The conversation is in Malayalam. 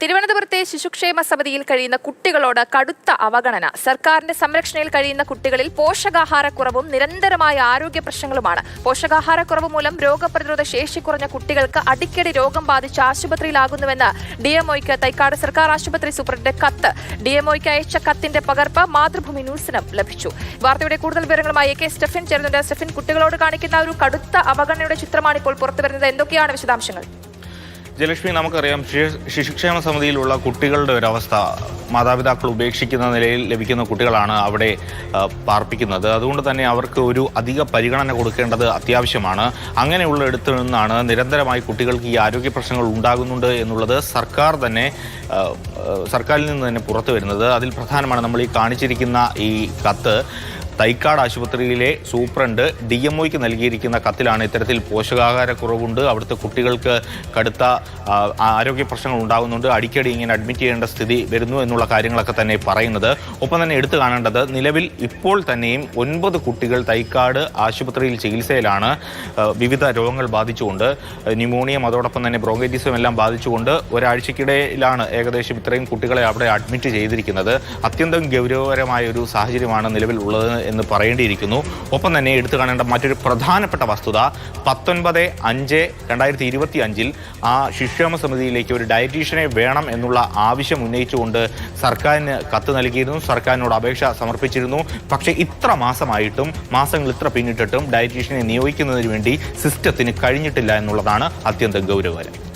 തിരുവനന്തപുരത്തെ ശിശുക്ഷേമ സമിതിയിൽ കഴിയുന്ന കുട്ടികളോട് കടുത്ത അവഗണന. സർക്കാരിന്റെ സംരക്ഷണയിൽ കഴിയുന്ന കുട്ടികളിൽ പോഷകാഹാരക്കുറവും നിരന്തരമായ ആരോഗ്യ പ്രശ്നങ്ങളുമാണ്. പോഷകാഹാരക്കുറവ് മൂലം രോഗപ്രതിരോധ ശേഷി കുറഞ്ഞ കുട്ടികൾക്ക് അടിക്കടി രോഗം ബാധിച്ച് ആശുപത്രിയിലാകുന്നുവെന്ന് ഡിഎംഒയ്ക്ക് തൈക്കാട് സർക്കാർ ആശുപത്രി സൂപ്രണ്ട് കത്ത്. ഡിഎംഒയ്ക്ക് അയച്ച കത്തിന്റെ പകർപ്പ് മാതൃഭൂമി ന്യൂസിനും ലഭിച്ചു. വാർത്തയുടെ കൂടുതൽ വിവരങ്ങളുമായി കെ സ്റ്റെഫിൻ ചേരുന്നുണ്ട്. സ്റ്റെഫിൻ, കുട്ടികളോട് കാണിക്കുന്ന ഒരു കടുത്ത അവഗണനയുടെ ചിത്രമാണ് ഇപ്പോൾ പുറത്തുവരുന്നത്. എന്തൊക്കെയാണ് വിശദാംശങ്ങൾ? ജയലക്ഷ്മി, നമുക്കറിയാം ശിശുക്ഷേമ സമിതിയിലുള്ള കുട്ടികളുടെ ഒരവസ്ഥ. മാതാപിതാക്കൾ ഉപേക്ഷിക്കുന്ന നിലയിൽ ലഭിക്കുന്ന കുട്ടികളാണ് അവിടെ പാർപ്പിക്കുന്നത്. അതുകൊണ്ട് തന്നെ അവർക്ക് ഒരു അധിക പരിഗണന കൊടുക്കേണ്ടത് അത്യാവശ്യമാണ്. അങ്ങനെയുള്ള ഇടത്തു നിന്നാണ് നിരന്തരമായി കുട്ടികൾക്ക് ഈ ആരോഗ്യ പ്രശ്നങ്ങൾ ഉണ്ടാകുന്നുണ്ട് എന്നുള്ളത് സർക്കാരിൽ നിന്ന് തന്നെ പുറത്തു വരുന്നത്. അതിൽ പ്രധാനമാണ് നമ്മൾ ഈ കാണിച്ചിരിക്കുന്ന ഈ കത്ത്. തൈക്കാട് ആശുപത്രിയിലെ സൂപ്രണ്ട് ഡിഎംഒയ്ക്ക് നൽകിയിരിക്കുന്ന കത്തിലാണ് ഇത്തരത്തിൽ പോഷകാഹാരക്കുറവുണ്ട്, അവിടുത്തെ കുട്ടികൾക്ക് കടുത്ത ആരോഗ്യ പ്രശ്നങ്ങൾ ഉണ്ടാകുന്നുണ്ട്, അടിക്കടി ഇങ്ങനെ അഡ്മിറ്റ് ചെയ്യേണ്ട സ്ഥിതി വരുന്നു എന്നുള്ള കാര്യങ്ങളൊക്കെ തന്നെ പറയുന്നത്. ഒപ്പം തന്നെ എടുത്തു കാണേണ്ടത്, നിലവിൽ ഇപ്പോൾ തന്നെയും 9 കുട്ടികൾ തൈക്കാട് ആശുപത്രിയിൽ ചികിത്സയിലാണ്. വിവിധ രോഗങ്ങൾ ബാധിച്ചുകൊണ്ട് ന്യൂമോണിയം, അതോടൊപ്പം തന്നെ ബ്രോങ്കൈറ്റിസും എല്ലാം ബാധിച്ചുകൊണ്ട് ഒരാഴ്ചക്കിടയിലാണ് ഏകദേശം ഇത്രയും കുട്ടികളെ അവിടെ അഡ്മിറ്റ് ചെയ്തിരിക്കുന്നത്. അത്യന്തം ഗൗരവകരമായ ഒരു സാഹചര്യമാണ് നിലവിൽ ഉള്ളത് എന്ന് പറയേണ്ടിയിരിക്കുന്നു. ഒപ്പം തന്നെ എടുത്തു കാണേണ്ട മറ്റൊരു പ്രധാനപ്പെട്ട വസ്തുത, 19/5/2025 ആ ശിശുക്ഷേമ സമിതിയിലേക്ക് ഒരു ഡയറ്റീഷ്യനെ വേണം എന്നുള്ള ആവശ്യം ഉന്നയിച്ചുകൊണ്ട് സർക്കാരിന് കത്ത് നൽകിയിരുന്നു, സർക്കാരിനോട് അപേക്ഷ സമർപ്പിച്ചിരുന്നു. പക്ഷേ ഇത്ര മാസമായിട്ടും, മാസങ്ങൾ ഇത്ര പിന്നിട്ടിട്ടും ഡയറ്റീഷ്യനെ നിയോഗിക്കുന്നതിന് വേണ്ടി സിസ്റ്റത്തിന് കഴിഞ്ഞിട്ടില്ല എന്നുള്ളതാണ് അത്യന്തം ഗൗരവകരം.